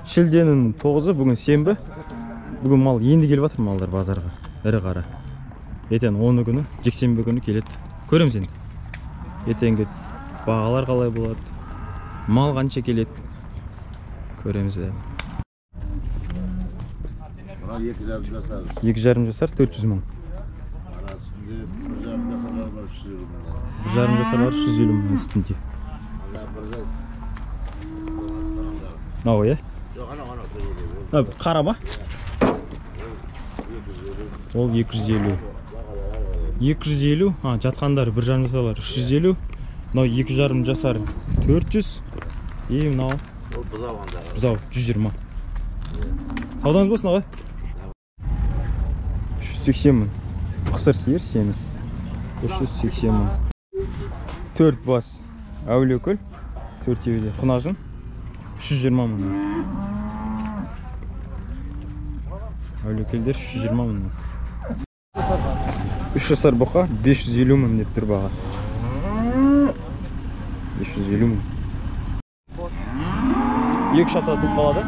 Шілденің 9-ы, бүгін сенбі. Бүгін мал енді келіп жатыр малдар базарға. Ірі қара. Ертең 10 күні, жексенбі күні келеді. Көреміз енді. Ертеңгі бағалар қалай болады. Мал қанша келеді. Көреміз бәрін. 2,5 жасар 400 мың. 1,5 жасарлар 350 мың үстінде. Мынау е? Қара ма? Ол 250. 250, жатқандар 1,5 жасарлар 350. Мынау 2,5 жасар 400. Мынау бұзау 120. Саудаңыз болсын ағай? 380 мың. Қысыр сиыр семіз. 380 мың. 4 бас әулиекөл. 4 ебеде құнажын. 320 мың. Әулиекөлдер 320 мың. 3 жасар бұқа 550 мың деп тұр бағасы. 550 мың. 2 шапта туып қалады.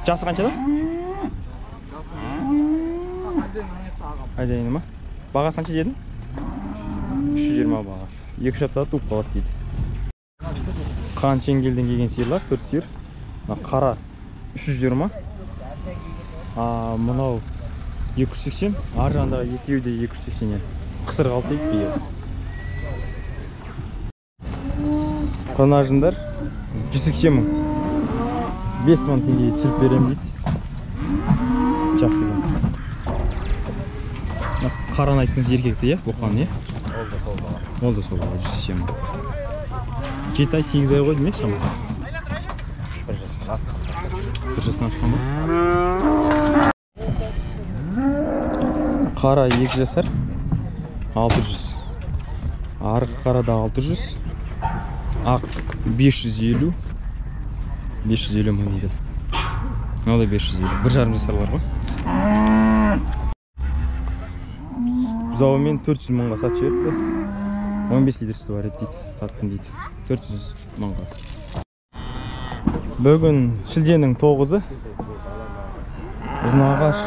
Жасы қаншада? Айдайыны ма? Бағасы қанша дедің? 320 бағасы. 2 шаптада туып қалады дейді. Қан шеңгелден келген сиырлар, 4 сиыр. Қара 320. Мынау 280. Ар жағындағы екеуі де 280. Қысыр қалды дейді бие. Қонажындар 180 мың. 5 мың теңге түсіріп берем дейді. Жақсы екен. Қаран айттыңыз еркекті, е? Бұқан, е? Ол да сол баға 180 мың. 7 ай 8 ай қойды ме шамасы? 1 жастан асқан ба? Қара 2 жасар 600. Арғы қарада 600. Ақ 550. 550 мың дейді. Ол да 550. 1,5 жасарлар ғой. Бұзауымен 400 мыңға сатып жіберіпті. 15 литр сүті бар еді дейді. Саттым дейді. 400 мыңға. Бүгін шілденің 9-ы. Ұзынағаш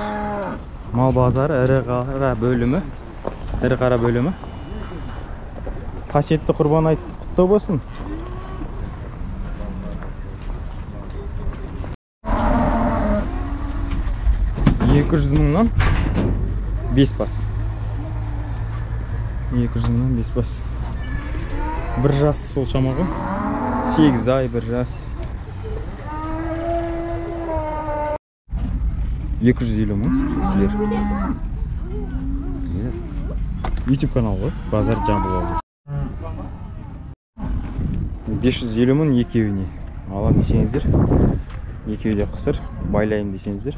мал базары ірі қара бөлімі. Ірі қара бөлімі. Қасиетті құрбан айт құтты болсын. 200 мыңнан 5 бас. 200 мыңнан 5 бас. 1 жас сол шамағы. 8 ай 1 жас. 250 мың сиыр. YouTube канал ғой. Базар Жамбыл облысы. 550 мың екеуіне. Алам десеңіздер. Екеуі де қысыр. Байлайым десеңіздер.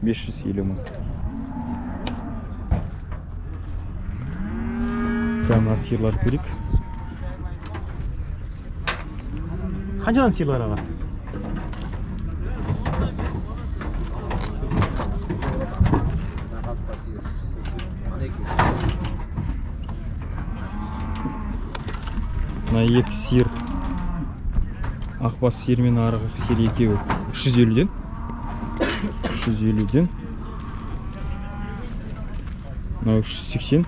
550 мың. Қана сиырлар көрейік. Қаншадан сиырлар аға? Мына 2 сиыр. Ақбас сиыр мен арғы сиыр екеуі 350-ден. 350-ден. Мынау 380.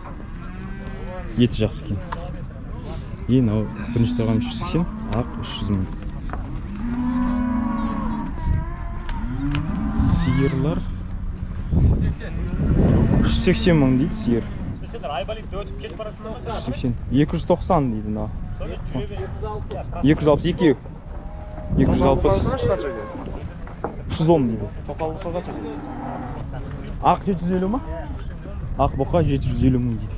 Еті жақсы екен. Мынау бірінші тағам 380, ақ 300 мың. Сиырлар 380 мың дейді сиыр. 290 дейді мынау. 262. 260. 310 дейді. Ақ 750 ма? Ақ бұқа 750 мың дейді.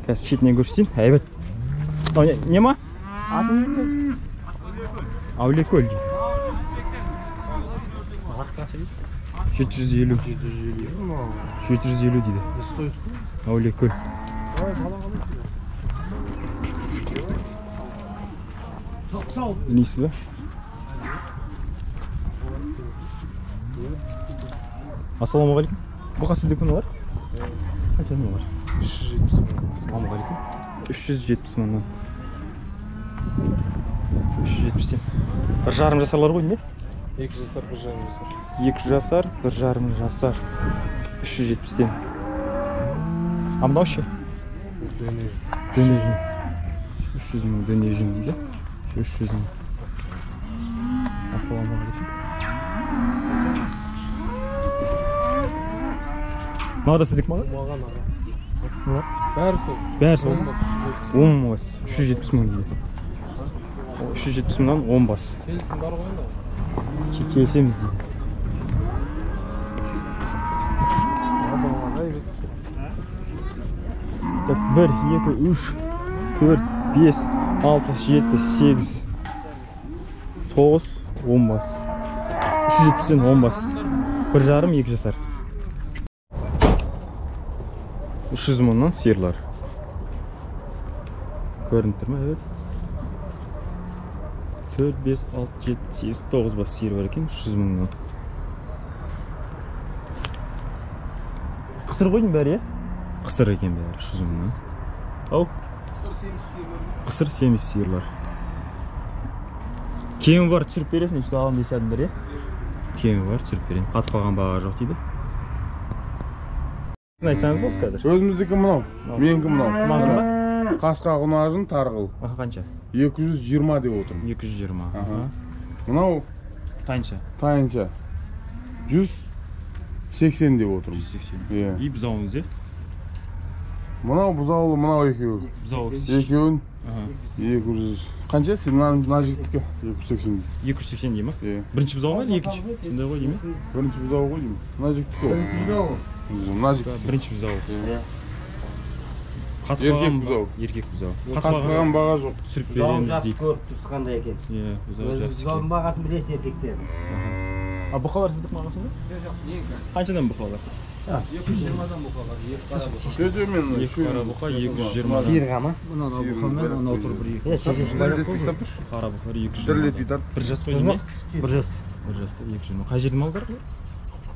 Қазір шетінен көрсетейін. Әйбет. Не ма? Әулиекөл дейді. 750. 750 дейді. Әулиекөл. Несі бе? Ассаламағалейкум. Бұқа сізде күні бар? Қанша күні бар? 370 мың. Ассаламағалейкум. 370 мыңнан. 270'тен. 1,5 жасарлар ғой не? 2 жасар, 1,5 жасар. 2 жасар, 1,5 жасар. 370'тен. А мынау ше? Дöne жүн. 300 мың дöne жүн дейді. 300 мың. Ассалаумағалейкум. Мынау да сіздік маған? Маған аға. Бәрі сол. 10 бас. 370 мың дейді. 370 мыңнан 10 бас. Келісім бар ғой енді. Келісеміз дейді. Так, 1, 2, 3, 4, 5, 6, 7, 8, 9, 10 бас. 370'тен 10 бас. 1,5 2 жасар. 300 мыңнан сиырлар. Көрініп тұр ма? Evet. 4, 5, 6, 7, 8, 9 бас сиыр бар екен. 300 мыңнан. Қысыр қойдың бәрі, е? Қысыр екен бәрі 300 мыңнан. Ау? Қысыр 70 сиырлар. Кемі бар түсіріп бересің, işte алам десәдіңдер, е? Кемі бар түсіріп берейін. Қатып қалған баға жоқ дейді. Айтсаңыз болды қазір. Өзіміздікі мынау. Менікі мынау. Құнажын ба? Қасқа құнажын тарғыл. Қанша? 220 деп отырмын. 220. Мынау Қанша? тайынша. 180 деп отырмын. 180. И бұзауыңыз, е? Мынау бұзаулы, мынау екеуі. Бұзауы. Екеуін 200. Қанша? Сен мына жігіттікі 280. 280 дей ма? Бірінші бұзау ма или екінші? Сондай ғой дей ме? Бірінші бұзау ғой деймін. Мына жігіттікі. Мына жігіт. Бірінші бұзау. Еркек бұзау. Еркек бұзау. Қатпаған баға жоқ. Түсіріп береміз дейді. Көріп тұрсыз қандай екен. Бұзау жақсы. Бұзаудың бағасын білесіз еркектер. А бұқалар сіздік мағасында? Қаншадан бұқалар? 220-дан бұқалар. Сөзімен 2 қара бұқа 220. Сиырға ма? Мынау бұқамен, анау тұр бір екі. Қара бұқар 220. Бір жас қой дейме? Бір жас. Бір жаста 220. Қай жердің малдар?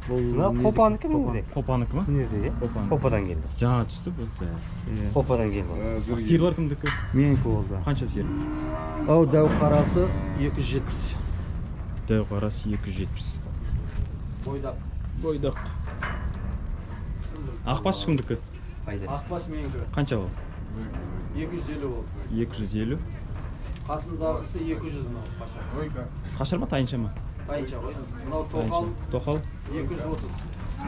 Қопаныкі мінеде. Қопаныкі ма? Мінеде, Қопадан келді. Жаңа түсті бұл. Қопадан келді. Сиырлар кімдікі? Менікі болды. Қанша сиыр? Ау дәу қарасы 270. Дәу қарасы 270. Бойдақ. Ақбас кімдікі? Ақбас менікі. Қанша ол? 250 болды. 250. Қасындағысы 200 мынау. Қашар ма, тайынша ма? Тайынша ғой. Мынау тоқал Тоқал 230.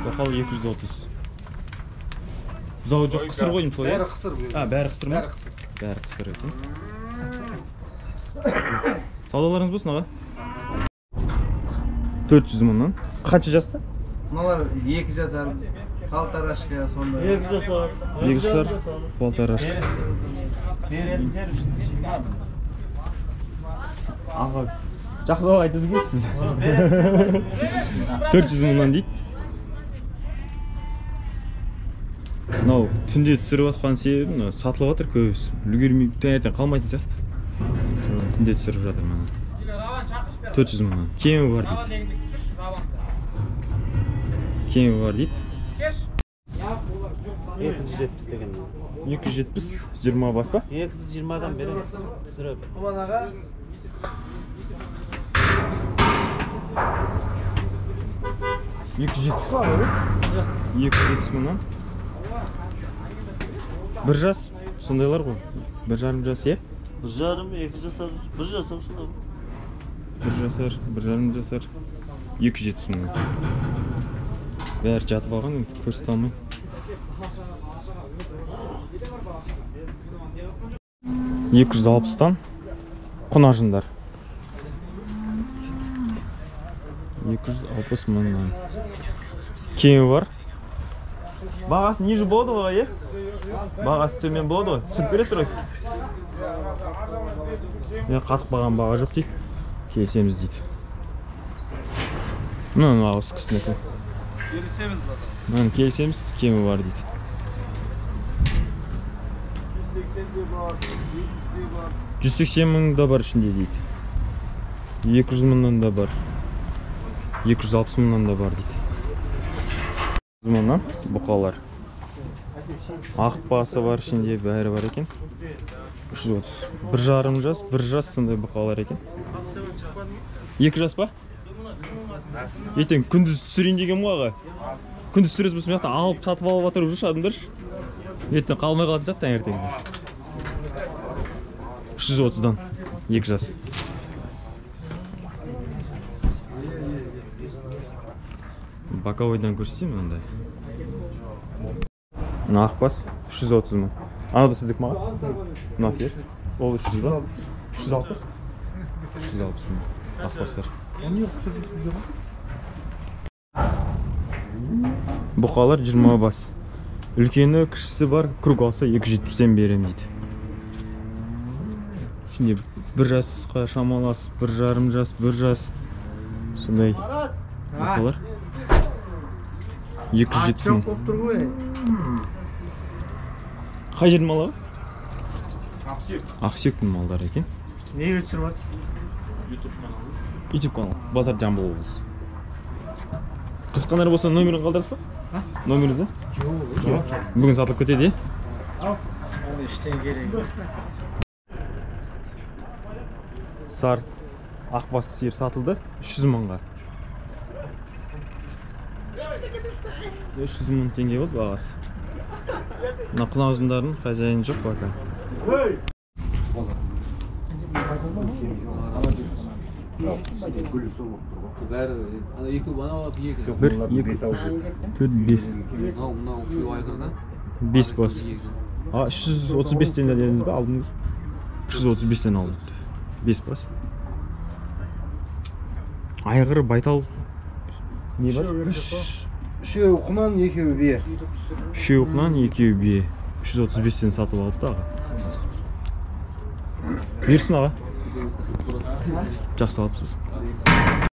Тоқал 230. Бұзауы жоқ, қысыр ғой деймін сол, е? Бәрі қысыр бұл. Бәрі қысыр ма? Бәрі қысыр екен. Саудаларыңыз болсын аға? 400 мыңнан. Қанша жаста? Мыналар 2 жасар, полторашка сондай. 2 жасар. 2 жасар, полторашка. Аға, жақсы ау айтады екенсіз. 400 мыңнан дейді. Мынау түнде түсіріп жатқан себебім сатылып жатыр көбісі. Үлгермей таңертең қалмайтын сияқты. Түнде түсіріп жатыр мына. 400 мыңнан. Кемі бар дейді. Кемі бар дейді. 270 деген. 270, 20 бас па? 220'dan береміз. Түсіріп. Құман аға. 270 бар ғой? 270 мыңнан. Бір жас сондайлар ғой. 1,5 жас, е? 1,5, 2 жасар, 1 жасар сондай. 1 жасар, 1,5 жасар. 270 мыңнан. Бәрі жатып алған, енді көрсете алмайын. $260'тан құнажындар. 260 мыңнан. Кемі бар. Бағасы ниже болады ғой, е? Бағасы төмен болады ғой. Түсіріп бересіздер ғой. Қатып қалған баға жоқ дейді. Келісеміз дейді. Мынаны алыс кісінекі. Келісеміз бата. Мынаны келісеміз, кемі бар дейді. 180 мың да бар ішінде дейді. 200 мыңнан да бар. 260 мыңнан да бар дейді. 100 мыңнан бұқалар. Ақбасы бар ішінде, бәрі бар екен. 330. 1,5 жас, 1 жас сондай бұқалар екен. 2 жас па? Ертең күндіз түсірейін деген аға. Күндіз түсіресіз бұл маяқтан алып сатып алып жатыр жүрші адамдар. Ертең қалмай қалатын сияқты таңертеңде. 330-дан 2 жас. Боковойдан көрсетейін мынандай. Ақбас 330 мың. Анау да сіздік маға? Мынасы ер? Ол 300 ба? 360? 360 мың. Ақбастар. Бұқалар 20 бас. Үлкені, кішісі бар, круг алса 270-тен берем дейді. Şimdi 1 жасқа шамалас, 1,5 жас, 1 жас. Сондай бұқалар. 270 мың. Қай жердің малы? Ақсүйектің малдары екен. Неге түсіріп жатсыз? YouTube канал. Базар Жамбыл облысы. Қызыққандар болса номерін қалдырасыз ба? Номеріңізді? Жоқ. Бүгін сатылып кетеді, е? Ештеңе керек емес. Сар ақбас сиыр сатылды 300 мыңға. 300 мың теңге болды бағасы. Мына құнажындардың хозяйны жоқ бака. бәрі екі бана алып екі. 1, 2, 3, 4, 5. Мынау үшеу айғырда. 5 бас. 335-тен дедіңіз ба алдыңыз? 335-тен алды. 5 бас. Айғыр байтал не бар? Үшеуі құнан, екеуі бие. Үшеуі құнан, екеуі бие. 335-тен сатып алды аға. Берсін аға. Жақсы алыпсыз.